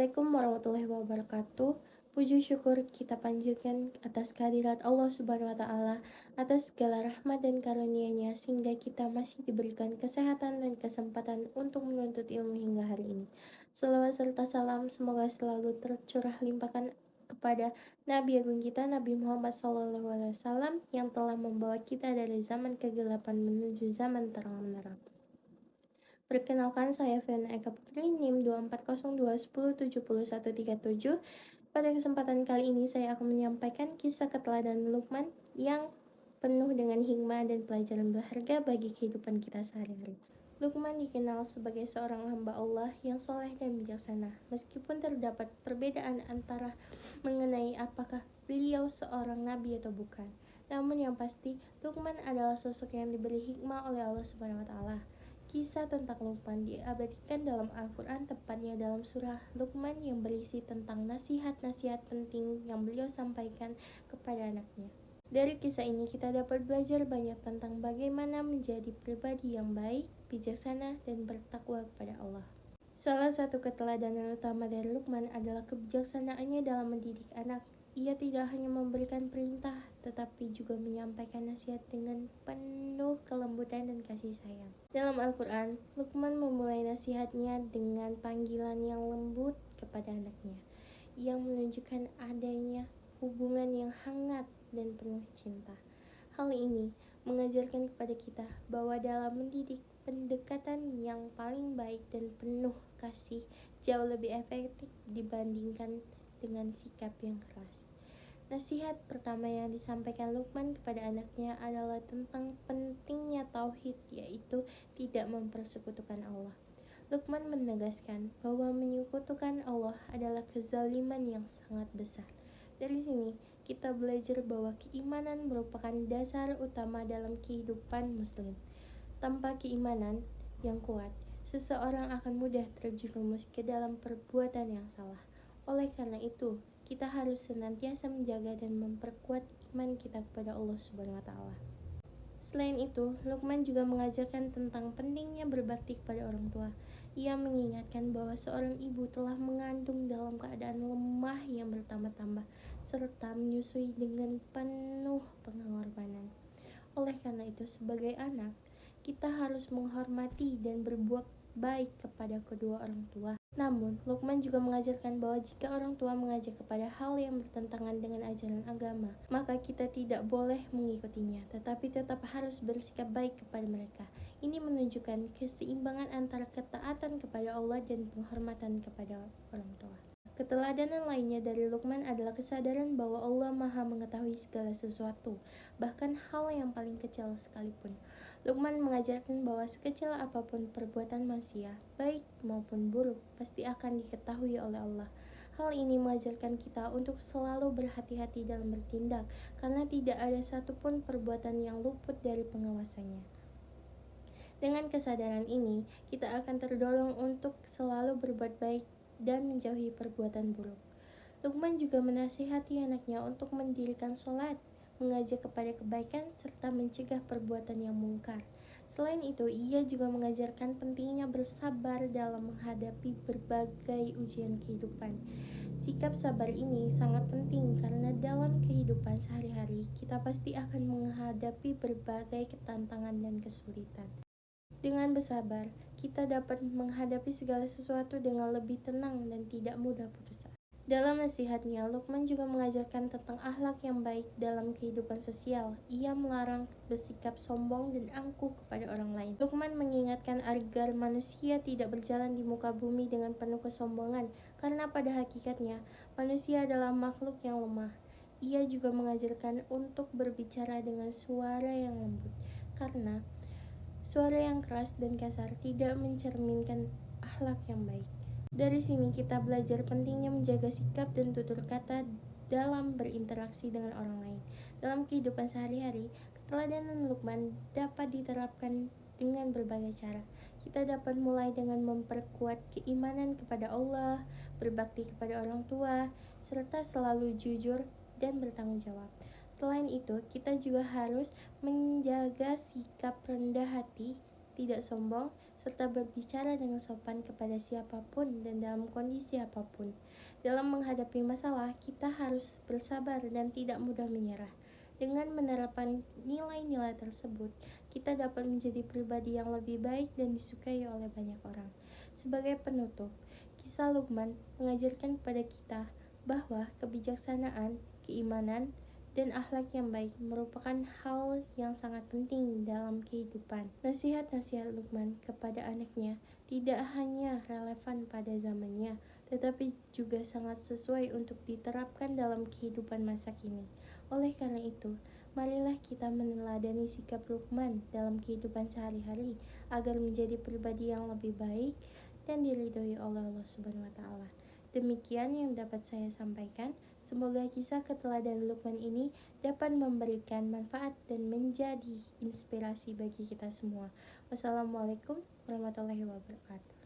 Assalamualaikum warahmatullahi wabarakatuh. Puji syukur kita panjatkan atas kehadirat Allah Subhanahu wa Ta'ala, atas segala rahmat dan karunia-Nya, sehingga kita masih diberikan kesehatan dan kesempatan untuk menuntut ilmu hingga hari ini. Selawat serta salam semoga selalu tercurah limpahkan kepada Nabi Agung kita, Nabi Muhammad SAW, yang telah membawa kita dari zaman kegelapan menuju zaman terang benderang. Perkenalkan, saya Fiona Eka Putri, NIM 240210137. Pada kesempatan kali ini saya akan menyampaikan kisah keteladanan Luqman yang penuh dengan hikmah dan pelajaran berharga bagi kehidupan kita sehari-hari. Luqman dikenal sebagai seorang hamba Allah yang soleh dan bijaksana. Meskipun terdapat perbedaan antara mengenai apakah beliau seorang nabi atau bukan, namun yang pasti Luqman adalah sosok yang diberi hikmah oleh Allah Subhanahu wa Ta'ala. Kisah tentang Luqman diabadikan dalam Al-Quran, tepatnya dalam surah Luqman yang berisi tentang nasihat-nasihat penting yang beliau sampaikan kepada anaknya. Dari kisah ini kita dapat belajar banyak tentang bagaimana menjadi pribadi yang baik, bijaksana, dan bertakwa kepada Allah. Salah satu keteladanan utama dari Luqman adalah kebijaksanaannya dalam mendidik anak. Ia tidak hanya memberikan perintah, tetapi juga menyampaikan nasihat dengan penuh kelembutan dan kasih sayang. Dalam Al-Quran, Luqman memulai nasihatnya dengan panggilan yang lembut kepada anaknya, yang menunjukkan adanya hubungan yang hangat dan penuh cinta. Hal ini mengajarkan kepada kita bahwa dalam mendidik, pendekatan yang paling baik dan penuh kasih jauh lebih efektif dibandingkan dengan sikap yang keras. Nasihat pertama yang disampaikan Luqman kepada anaknya adalah tentang pentingnya tauhid, yaitu tidak mempersekutukan Allah. Luqman menegaskan bahwa menyekutukan Allah adalah kezaliman yang sangat besar. Dari sini, kita belajar bahwa keimanan merupakan dasar utama dalam kehidupan Muslim. Tanpa keimanan yang kuat, seseorang akan mudah terjerumus ke dalam perbuatan yang salah. Oleh karena itu, kita harus senantiasa menjaga dan memperkuat iman kita kepada Allah Subhanahu wa Ta'ala. Selain itu, Luqman juga mengajarkan tentang pentingnya berbakti kepada orang tua. Ia mengingatkan bahwa seorang ibu telah mengandung dalam keadaan lemah yang bertambah-tambah, serta menyusui dengan penuh pengorbanan. Oleh karena itu, sebagai anak, kita harus menghormati dan berbuat baik kepada kedua orang tua. Namun, Luqman juga mengajarkan bahwa jika orang tua mengajak kepada hal yang bertentangan dengan ajaran agama, maka kita tidak boleh mengikutinya, tetapi tetap harus bersikap baik kepada mereka. Ini menunjukkan keseimbangan antara ketaatan kepada Allah dan penghormatan kepada orang tua. Keteladanan lainnya dari Luqman adalah kesadaran bahwa Allah Maha mengetahui segala sesuatu, bahkan hal yang paling kecil sekalipun. Luqman mengajarkan bahwa sekecil apapun perbuatan manusia, baik maupun buruk, pasti akan diketahui oleh Allah. Hal ini mengajarkan kita untuk selalu berhati-hati dalam bertindak, karena tidak ada satupun perbuatan yang luput dari pengawasannya. Dengan kesadaran ini, kita akan terdorong untuk selalu berbuat baik dan menjauhi perbuatan buruk. Luqman juga menasihati anaknya untuk mendirikan sholat, mengajak kepada kebaikan, serta mencegah perbuatan yang mungkar. Selain itu, ia juga mengajarkan pentingnya bersabar dalam menghadapi berbagai ujian kehidupan. Sikap sabar ini sangat penting karena dalam kehidupan sehari-hari kita pasti akan menghadapi berbagai tantangan dan kesulitan. Dengan bersabar, kita dapat menghadapi segala sesuatu dengan lebih tenang dan tidak mudah putus asa. Dalam nasihatnya, Luqman juga mengajarkan tentang akhlak yang baik dalam kehidupan sosial. Ia melarang bersikap sombong dan angkuh kepada orang lain. Luqman mengingatkan agar manusia tidak berjalan di muka bumi dengan penuh kesombongan, karena pada hakikatnya, manusia adalah makhluk yang lemah. Ia juga mengajarkan untuk berbicara dengan suara yang lembut, karena suara yang keras dan kasar tidak mencerminkan akhlak yang baik. Dari sini kita belajar pentingnya menjaga sikap dan tutur kata dalam berinteraksi dengan orang lain. Dalam kehidupan sehari-hari, keteladanan Luqman dapat diterapkan dengan berbagai cara. Kita dapat mulai dengan memperkuat keimanan kepada Allah, berbakti kepada orang tua, serta selalu jujur dan bertanggung jawab. Selain itu, kita juga harus menjaga sikap rendah hati, tidak sombong, serta berbicara dengan sopan kepada siapapun dan dalam kondisi apapun. Dalam menghadapi masalah, kita harus bersabar dan tidak mudah menyerah. Dengan menerapkan nilai-nilai tersebut, kita dapat menjadi pribadi yang lebih baik dan disukai oleh banyak orang. Sebagai penutup, kisah Luqman mengajarkan kepada kita bahwa kebijaksanaan, keimanan, dan akhlak yang baik merupakan hal yang sangat penting dalam kehidupan. Nasihat-nasihat Luqman kepada anaknya tidak hanya relevan pada zamannya, tetapi juga sangat sesuai untuk diterapkan dalam kehidupan masa kini. Oleh karena itu, marilah kita meneladani sikap Luqman dalam kehidupan sehari-hari agar menjadi pribadi yang lebih baik dan diridhoi oleh Allah Subhanahu wa taala. Demikian yang dapat saya sampaikan. Semoga kisah keteladanan Luqman ini dapat memberikan manfaat dan menjadi inspirasi bagi kita semua. Wassalamualaikum warahmatullahi wabarakatuh.